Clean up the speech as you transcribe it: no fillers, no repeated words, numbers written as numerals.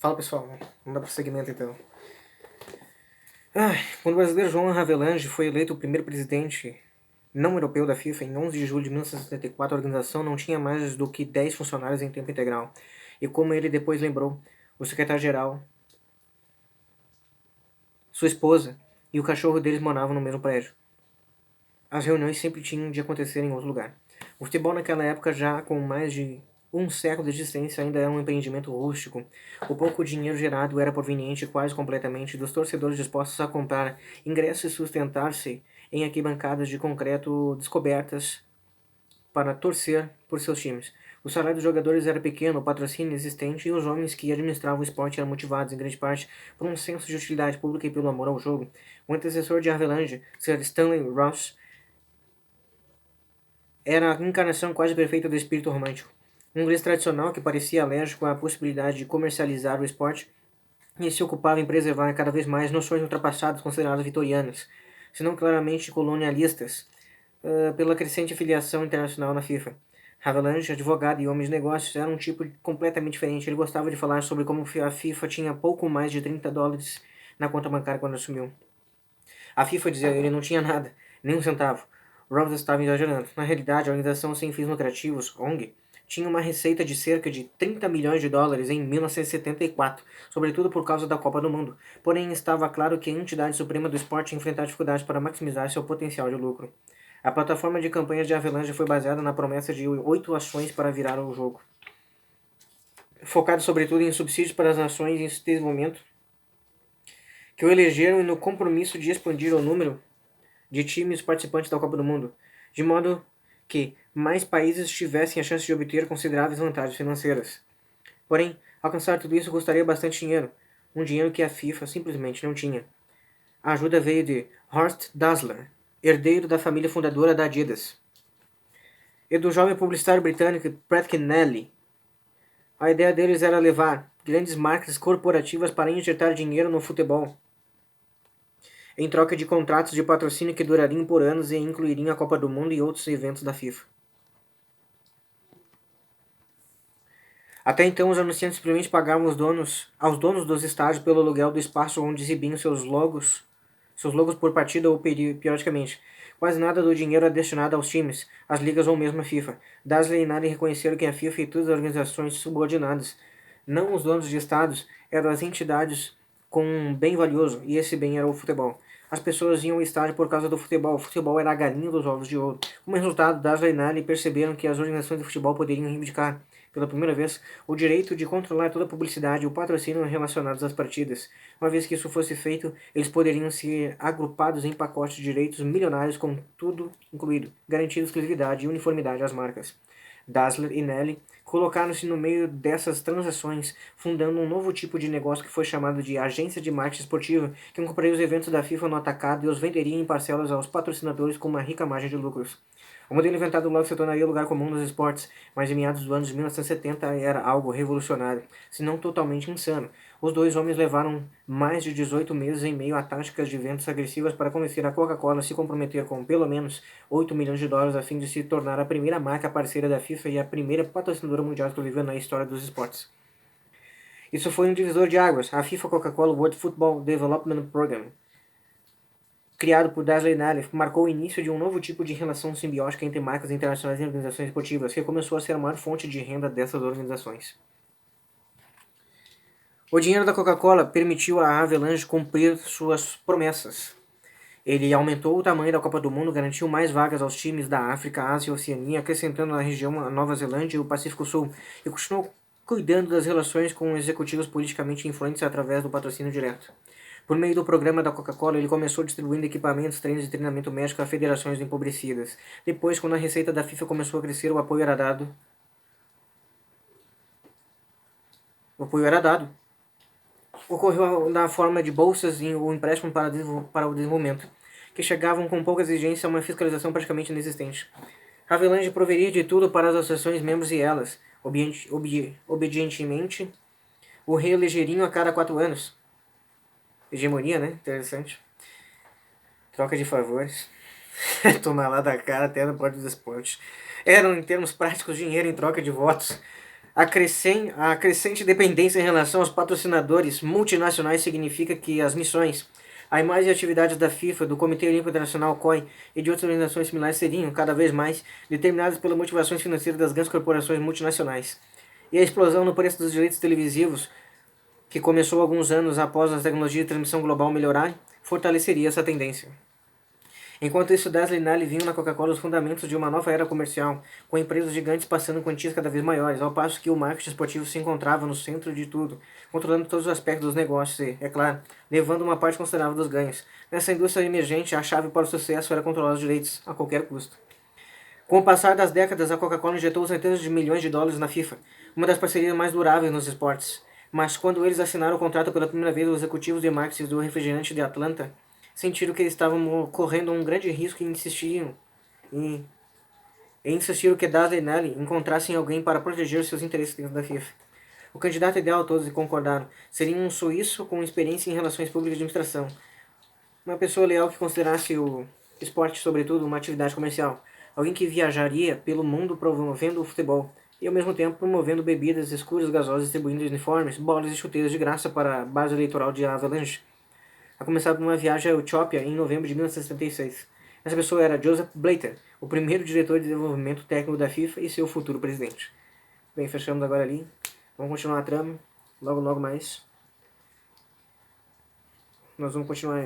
Fala pessoal, vamos dar prosseguimento então. Quando o brasileiro João Havelange foi eleito o primeiro presidente não europeu da FIFA em 11 de julho de 1974, a organização não tinha mais do que 10 funcionários em tempo integral. E como ele depois lembrou, o secretário-geral, sua esposa e o cachorro deles moravam no mesmo prédio. As reuniões sempre tinham de acontecer em outro lugar. O futebol naquela época, já com mais de um século de existência, ainda era um empreendimento rústico. O pouco dinheiro gerado era proveniente quase completamente dos torcedores dispostos a comprar ingressos e sustentar-se em arquibancadas de concreto descobertas para torcer por seus times. O salário dos jogadores era pequeno, o patrocínio inexistente e os homens que administravam o esporte eram motivados, em grande parte, por um senso de utilidade pública e pelo amor ao jogo. O antecessor de Havelange, Sir Stanley Ross, era a encarnação quase perfeita do espírito romântico. Um inglês tradicional que parecia alérgico à possibilidade de comercializar o esporte e se ocupava em preservar cada vez mais noções ultrapassadas consideradas vitorianas, se não claramente colonialistas, pela crescente filiação internacional na FIFA. Havelange, advogado e homem de negócios, era um tipo completamente diferente. Ele gostava de falar sobre como a FIFA tinha pouco mais de $30 na conta bancária quando assumiu. A FIFA, dizia ele, não tinha nada, nem um centavo. Ross estava exagerando. Na realidade, a organização sem fins lucrativos, ONG, tinha uma receita de cerca de $30 milhões em 1974, sobretudo por causa da Copa do Mundo. Porém, estava claro que a entidade suprema do esporte ia enfrentar dificuldades para maximizar seu potencial de lucro. A plataforma de campanhas de Havelange foi baseada na promessa de 8 ações para virar o jogo, focado sobretudo em subsídios para as nações em desenvolvimento, que o elegeram e no compromisso de expandir o número de times participantes da Copa do Mundo, de modo que mais países tivessem a chance de obter consideráveis vantagens financeiras. Porém, alcançar tudo isso custaria bastante dinheiro, um dinheiro que a FIFA simplesmente não tinha. A ajuda veio de Horst Dassler, herdeiro da família fundadora da Adidas, e do jovem publicitário britânico Pat Kenneally. A ideia deles era levar grandes marcas corporativas para injetar dinheiro no futebol, em troca de contratos de patrocínio que durariam por anos e incluiriam a Copa do Mundo e outros eventos da FIFA. Até então, os anunciantes simplesmente pagavam aos donos dos estádios pelo aluguel do espaço onde exibiam seus logos por partida ou periodicamente. Quase nada do dinheiro é destinado aos times, às ligas ou mesmo à FIFA. Dasley e Nari reconheceram que a FIFA e todas as organizações subordinadas, não os donos de estádios, eram as entidades com um bem valioso, e esse bem era o futebol. As pessoas iam ao estádio por causa do futebol. O futebol era a galinha dos ovos de ouro. Como resultado, Dasley e Nari perceberam que as organizações de futebol poderiam reivindicar, pela primeira vez, o direito de controlar toda a publicidade e o patrocínio relacionados às partidas. Uma vez que isso fosse feito, eles poderiam ser agrupados em pacotes de direitos milionários com tudo incluído, garantindo exclusividade e uniformidade às marcas. Dassler e Nelly colocaram-se no meio dessas transações, fundando um novo tipo de negócio que foi chamado de agência de marketing esportiva, que compraria os eventos da FIFA no atacado e os venderia em parcelas aos patrocinadores com uma rica margem de lucros. O modelo inventado logo se tornaria lugar comum nos esportes, mas em meados dos anos de 1970 era algo revolucionário, se não totalmente insano. Os dois homens levaram mais de 18 meses em meio a táticas de vendas agressivas para convencer a Coca-Cola a se comprometer com pelo menos $8 milhões a fim de se tornar a primeira marca parceira da FIFA e a primeira patrocinadora mundial exclusiva na história dos esportes. Isso foi um divisor de águas. A FIFA Coca-Cola World Football Development Program, criado por Dasley Nally, marcou o início de um novo tipo de relação simbiótica entre marcas internacionais e organizações esportivas, que começou a ser a maior fonte de renda dessas organizações. O dinheiro da Coca-Cola permitiu a Havelange cumprir suas promessas. Ele aumentou o tamanho da Copa do Mundo, garantiu mais vagas aos times da África, Ásia e Oceania, acrescentando na região a Nova Zelândia e o Pacífico Sul, e continuou cuidando das relações com executivos politicamente influentes através do patrocínio direto. Por meio do programa da Coca-Cola, ele começou distribuindo equipamentos, treinos e treinamento médico a federações empobrecidas. Depois, quando a receita da FIFA começou a crescer, o apoio era dado. Ocorreu na forma de bolsas ou empréstimo para o desenvolvimento, que chegavam com pouca exigência a uma fiscalização praticamente inexistente. Havelange proveria de tudo para as associações membros e elas, obedientemente, o reelegeriam a cada 4 anos. Hegemonia, né? Interessante. Troca de favores. Tomar lá da cara até no Porto dos Esportes. Eram, em termos práticos, dinheiro em troca de votos. A crescente dependência em relação aos patrocinadores multinacionais significa que as missões, a imagem e atividades da FIFA, do Comitê Olímpico Internacional (COI) e de outras organizações similares seriam, cada vez mais, determinadas pelas motivações financeiras das grandes corporações multinacionais. E a explosão no preço dos direitos televisivos, que começou alguns anos após as tecnologias de transmissão global melhorarem, fortaleceria essa tendência. Enquanto isso, Dassler e Nally viam na Coca-Cola os fundamentos de uma nova era comercial, com empresas gigantes passando quantias cada vez maiores, ao passo que o marketing esportivo se encontrava no centro de tudo, controlando todos os aspectos dos negócios e, é claro, levando uma parte considerável dos ganhos. Nessa indústria emergente, a chave para o sucesso era controlar os direitos, a qualquer custo. Com o passar das décadas, a Coca-Cola injetou centenas de milhões de dólares na FIFA, uma das parcerias mais duráveis nos esportes. Mas quando eles assinaram o contrato pela primeira vez, os executivos de marketing do refrigerante de Atlanta sentiram que eles estavam correndo um grande risco e insistiram que Dassler e Nally encontrassem alguém para proteger seus interesses dentro da FIFA. O candidato ideal, todos concordaram, seria um suíço com experiência em relações públicas e administração. Uma pessoa leal que considerasse o esporte, sobretudo, uma atividade comercial. Alguém que viajaria pelo mundo promovendo o futebol e, ao mesmo tempo, promovendo bebidas escuras gasosas, distribuindo uniformes, bolas e chuteiras de graça para a base eleitoral de Avalanche, a começar por uma viagem à Etiópia em novembro de 1976. Essa pessoa era Joseph Blatter, o primeiro diretor de desenvolvimento técnico da FIFA e seu futuro presidente. Bem, fechamos agora ali. Vamos continuar a trama. Logo mais. Nós vamos continuar